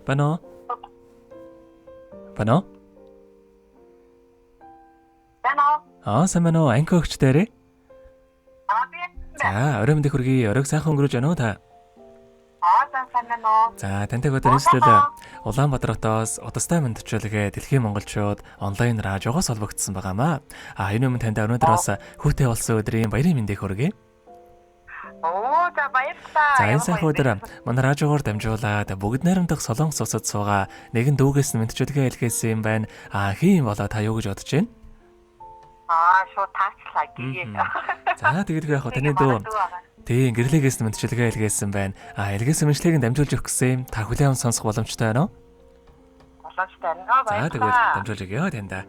Байна уу? Байна уу? Сайн байна уу? Анги өгч дээрээ. За, орой мэндийг хүргэе. Оройг сайхан өнгөрөөж байна уу та? сайн байна уу? За, тантай өдөр нийслэл Улаанбаатар хотоос удастай мэдчилгээ дэлхийн монголчууд онлайнаар жогоос холбогдсон байгаамаа. Энэ өмнө танд өнөөдөр бас хүүтэй болсон өдрийн баярын мэндийг хүргэе. За баярлалаа. За, энэ сайхан өдөр манай радиогоор дамжуулаад бүгд найрамдах Солонгос улсад суугаа нэгэн дүүгээс нь мэдчилгээ хэлгээсэн юм байна. Хин болоо та юу гэж бодож байна? Шууд таачлаа гээ. За, тэгээд яг таны дүү тийм гэрлэгээс нь мэдчилгээ хэлгээсэн байна. Хэлгээсэн мэдлэгийг дамжуулж өгөх гэсэн юм. Та хүлээн аван сонсох боломжтой байна уу? Боломжтой байна. За, тэгээд дамжуулж өгье танда.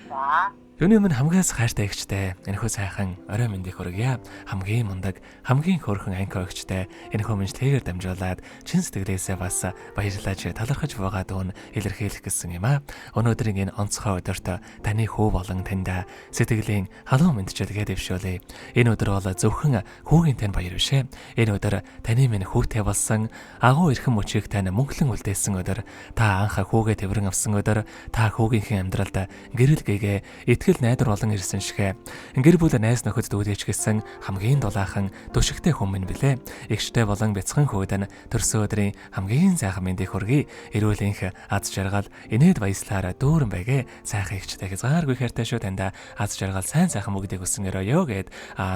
За. Юуны өмнө хамгаас хайртай эгчтэй энэхүү сайхан орой мэндийг хүргье. Хамгийн мундаг, хамгийн хөөрхөн анги өгчтэй энэхүү мэдлэгээр дамжуулаад чин сэтгэлээсээ бас баярлаж талархаж байгаа дуун илэрхийлэх гэсэн юм аа. Өнөөдрийн энэ онцгой өдөрт таны хүү болон танда сэтгэлийн халуун мэдчилгээ дэвшүүлээ. Энэ өдөр бол зөвхөн хүүгийн тань баяр биш ээ. Энэ өдөр таны минь хүүтэй болсон, агуу эрхэм мөчийг тань мөнхлөн үлдээсэн өдөр. Та анх хүүгээ тэврэн авсан өдөр. Та хүүгийнхээ амьдралд гэрэл гээгээ итгэл найдар болон ирсэн шигэ. Гэр бүл найз нөхөд дүүдэж гисэн хамгийн дулаахан түшигтэй хүмүүс билээ. Игштэй болон бяцхан хөөдөн төрсөн өдрийн хамгийн сайхан мэндийг хүргэе. Эрүүлэнх аз жаргал инээд баяслаараа дүүрэн байгээ. Сайхан игчтэй хязгааргүй хайртай шүү танда. Аз жаргал сайн сайхан мөгдөг өсөн өрөөё гэд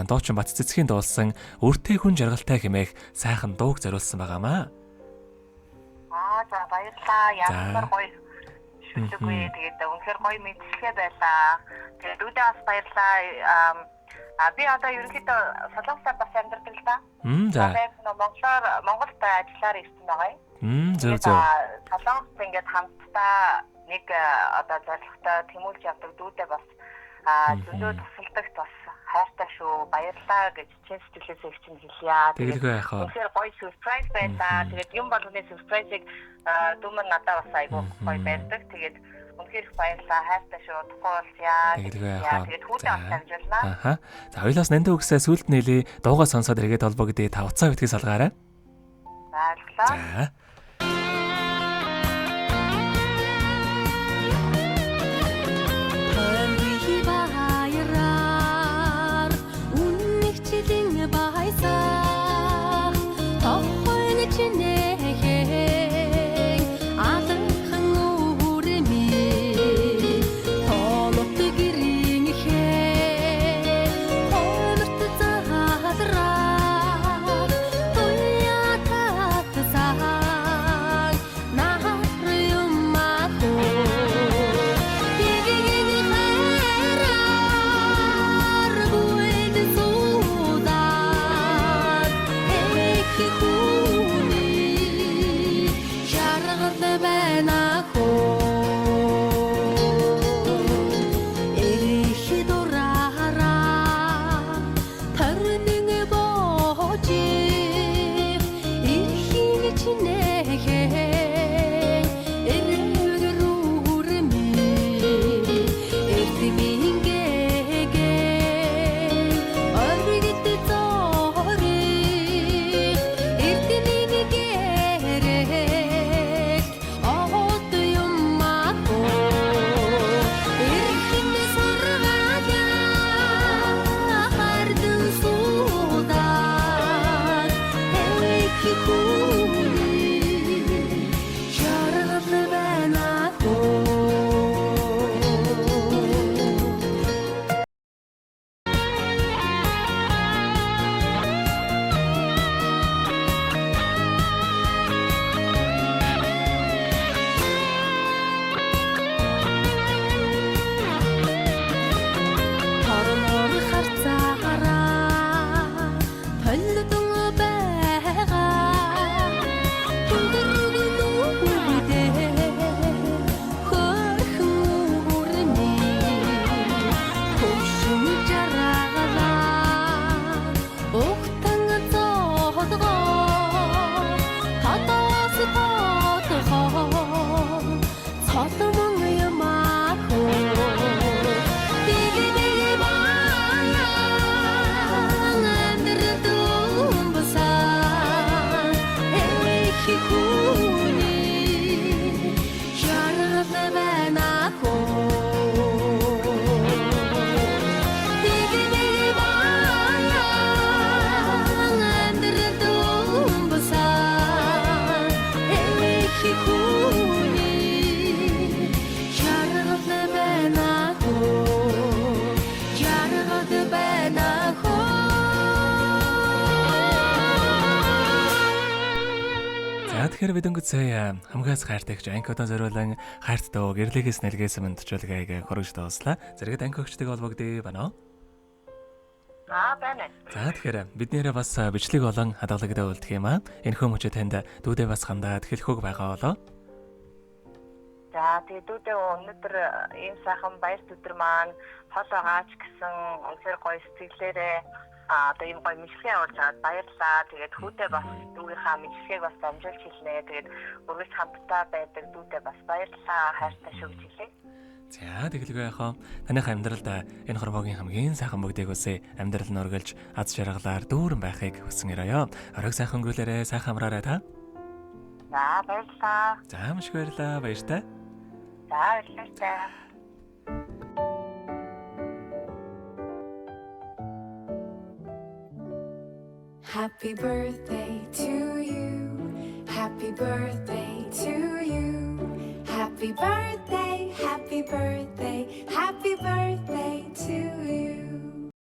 дуучин Бат цэцгийн дуулсан өртөө хүн жаргалтай хэмээх сайхан дууг зориулсан байгаамаа. За баярлалаа. Ямар гоё шүлэггүй. Тэгээд үнэхээр гоё мэдчилгээ байлаа. Тэгээд үүдээ бас баярлалаа. Би одоо ерөнхийдөө Солонгосоор бас амьдардаг л да. За. Монголд ажиллаар ирсэн байгаа юм. Зөв. Солонгост ингээд хамтдаа нэг одоо зорилготой тэмүүлж явдаг дүүдээ бас зөндөө тусалдагт бас хайртай шүү. Баярлалаа гэж чин сэтгэлээсээ чинь хэлье. Тэгэлгүй яхаа. Тэгэхээр гоё surprise байлаа. Тэгээд юм болгоны surprise-ыг дүүмэн надад бас айгүй гоё байдаг. Тэгээд үнэхээр баярлалаа. Хайртай шүү. Тухайлъя. Тэгэлгүй яхаа. Тэгээд хүүтэй бас амжилнаа. За хоёлаас нандаа үгсээ сүлд нээлээ дуугаа сонсоод эргээд холбогдъё. Та уцаа битгий салгаарай. Баярлалаа. За. тэгэхээр бид өнгөцөө хамгаас хайртайгч анкотон зориулан хайрттай гэрлэгээс нэлгээс мэнтжүүлгээг хөргөж дууслаа. Зэрэгэд анкогчтой холбогдъё байна уу? Байна. За тэгэхээр биднээрээ бас бичлэг болон хадгалагтай үлдэх юм аа. Энэхүү мөчөө танд дүүдээ бас хандаад хэлэхүүг байгаа болоо. За тэгээ дүүдээ өнөөдөр ийм сайхан баяр төдөр маань хол байгаач гэсэн үнэхээр гоё сэтгэлээрээ одоо ийм гоё мэдлэгээ явуулж аваад баярлалаа. Тэгээд хүүдээ бас дүүгийнхаа мэдлэгийг бас дамжуулж хэлнэ. Тэгээд өргөж хамтдаа байдаг дүүдээ бас баярлалаа. Хайртай шүү гэж хэлье. За тэгэлгүй яхаа таних амьдралд энэ хормогийн хамгийн сайхан бүгдийг үсэ амьдрал нь өргөлж аз жаргалаар дүүрэн байхыг хүсэн өрөөё. Оройг сайхан өнгөрүүлээрэ сайхан амраарай та. За баярлалаа. За маш их баярлалаа. Баяртай. За баярлалаа. Happy birthday to you. Happy birthday to you. Happy birthday, happy birthday, happy birthday